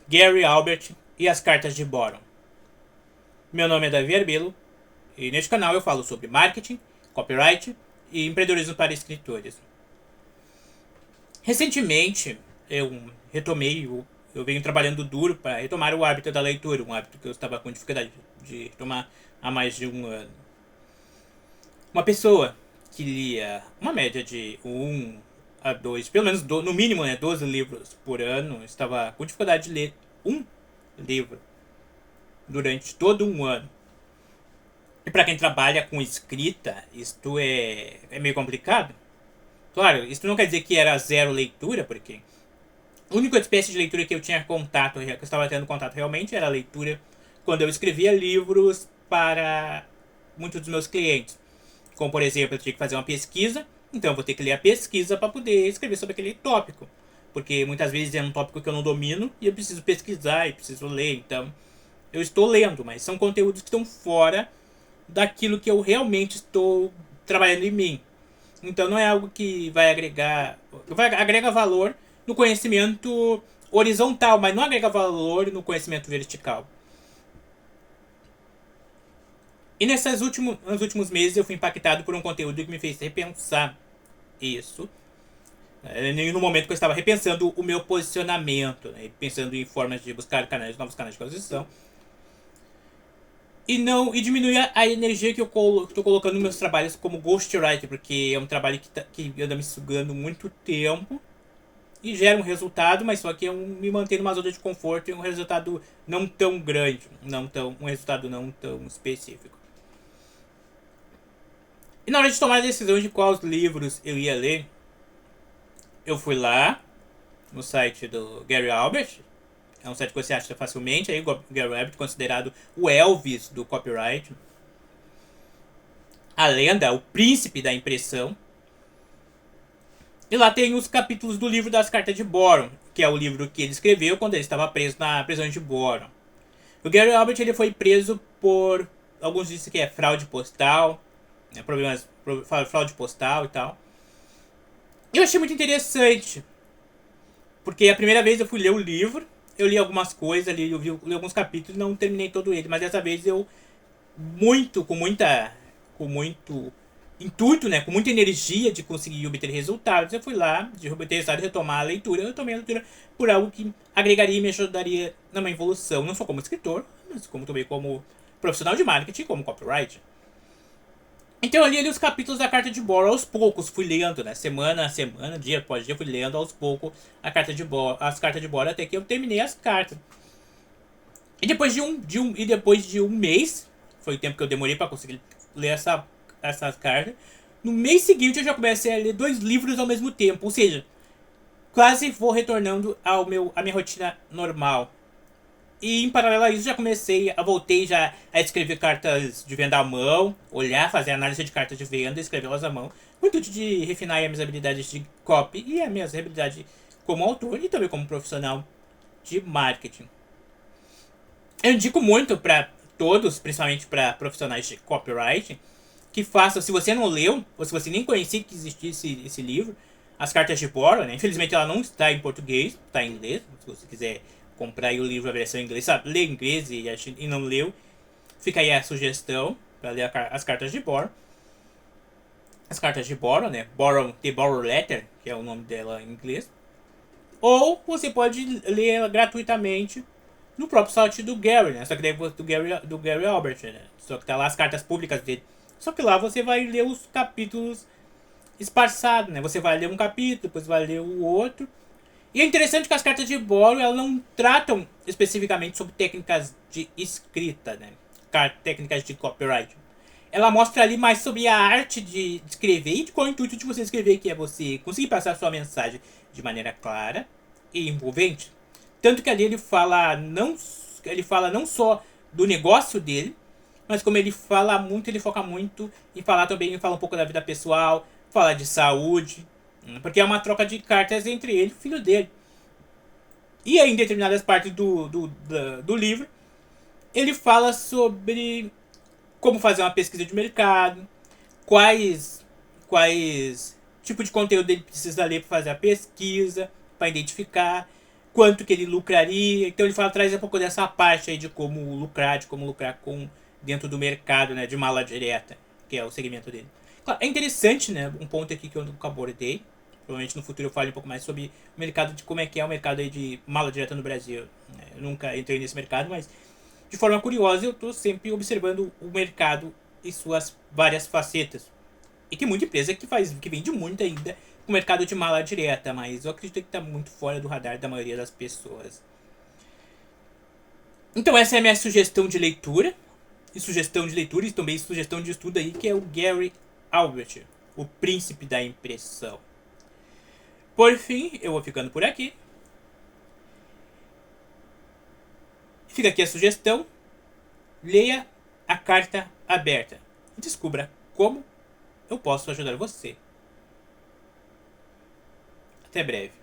Gary Albert e as cartas de Boron. Meu nome é Davi Arbelo e neste canal eu falo sobre marketing, copyright e empreendedorismo para escritores. Recentemente eu retomei, eu venho trabalhando duro para retomar o hábito da leitura, um hábito que eu estava com dificuldade de retomar há mais de um ano. Uma pessoa que lia uma média de 1 a 2, pelo menos no mínimo, 12 livros por ano, estava com dificuldade de ler um livro durante todo um ano. E para quem trabalha com escrita, isto é meio complicado. Claro, isso não quer dizer que era zero leitura, porque a única espécie de leitura que eu tinha contato, que eu estava tendo contato realmente, era a leitura quando eu escrevia livros para muitos dos meus clientes. Como, por exemplo, eu tinha que fazer uma pesquisa, então eu vou ter que ler a pesquisa para poder escrever sobre aquele tópico. Porque muitas vezes é um tópico que eu não domino e eu preciso pesquisar e preciso ler. Então, eu estou lendo, mas são conteúdos que estão fora daquilo que eu realmente estou trabalhando em mim. Então, não é algo que vai agrega valor no conhecimento horizontal, mas não agrega valor no conhecimento vertical. E nos últimos meses eu fui impactado por um conteúdo que me fez repensar isso. No momento que eu estava repensando o meu posicionamento, né, pensando em formas de buscar novos canais de aquisição. E diminuir a energia que eu estou colocando nos meus trabalhos como ghostwriter, porque é um trabalho que anda me sugando muito tempo e gera um resultado, mas só que eu me mantenho numa zona de conforto e um resultado não tão grande, um resultado não tão específico. E na hora de tomar a decisão de quais livros eu ia ler, eu fui lá no site do Gary Albert. É um site que você acha facilmente. Aí, o Gary Albert, considerado o Elvis do copyright. A lenda, o príncipe da impressão. E lá tem os capítulos do livro das cartas de Boron, que é o livro que ele escreveu quando ele estava preso na prisão de Boron. O Gary Albert ele foi preso por, alguns dizem que é fraude postal, fraude postal e tal. Eu achei muito interessante, porque a primeira vez eu fui ler o livro, eu li algumas coisas ali, eu li alguns capítulos, não terminei todo ele, mas dessa vez eu com muito intuito, né, com muita energia de conseguir obter resultados, eu fui lá, de interessado em retomar a leitura, eu tomei a leitura por algo que agregaria e me ajudaria na minha evolução, não só como escritor, mas também como profissional de marketing, como copywriter. Então eu li ali os capítulos da carta de Boron aos poucos, fui lendo, né? Semana a semana, dia após dia, fui lendo aos poucos as cartas de Boron até que eu terminei as cartas. E depois de um mês, foi o tempo que eu demorei para conseguir ler essas cartas. No mês seguinte eu já comecei a ler 2 livros ao mesmo tempo, ou seja, quase vou retornando à minha rotina normal. E em paralelo a isso voltei já a escrever cartas de venda à mão, olhar, fazer análise de cartas de venda, escrevê-las à mão, com o intuito de refinar as minhas habilidades de copy e as minhas habilidades como autor e também como profissional de marketing. Eu indico muito para todos, principalmente para profissionais de copyright, que façam, se você não leu, ou se você nem conhecia que existisse esse livro, As Cartas de Boron, né? Infelizmente ela não está em português, está em inglês, se você quiser comprar aí o livro, a versão em inglês, sabe, ler inglês e não leu, fica aí a sugestão para ler as cartas de Boron. As cartas de Boron, né? The Boron Letter, que é o nome dela em inglês. Ou você pode ler gratuitamente no próprio site do Gary, né? Só que daí do Gary Albert, né? Só que tá lá as cartas públicas dele. Só que lá você vai ler os capítulos esparçados, né? Você vai ler um capítulo, depois vai ler o outro. E é interessante que as cartas de Boron elas não tratam especificamente sobre técnicas de escrita, né? Técnicas de copyright. Ela mostra ali mais sobre a arte de escrever e qual é o intuito de você escrever, que é você conseguir passar a sua mensagem de maneira clara e envolvente. Tanto que ali ele fala não só do negócio dele, mas como ele foca muito em falar também, fala um pouco da vida pessoal, fala de saúde, porque é uma troca de cartas entre ele e o filho dele. E aí, em determinadas partes do livro, ele fala sobre como fazer uma pesquisa de mercado, quais tipo de conteúdo ele precisa ler para fazer a pesquisa, para identificar, quanto que ele lucraria. Então ele fala, traz um pouco dessa parte aí de como lucrar com dentro do mercado, né, de mala direta, que é o segmento dele. Claro, é interessante, né, um ponto aqui que eu nunca abordei. Provavelmente no futuro eu falo um pouco mais sobre o mercado, de como é que é o mercado aí de mala direta no Brasil. Eu nunca entrei nesse mercado, mas de forma curiosa eu estou sempre observando o mercado e suas várias facetas. E tem muita empresa que vende muito ainda com o mercado de mala direta, mas eu acredito que está muito fora do radar da maioria das pessoas. Então essa é a minha sugestão de leitura. E também sugestão de estudo aí, que é o Gary Albert, o príncipe da impressão. Por fim, eu vou ficando por aqui. Fica aqui a sugestão. Leia a carta aberta e descubra como eu posso ajudar você. Até breve.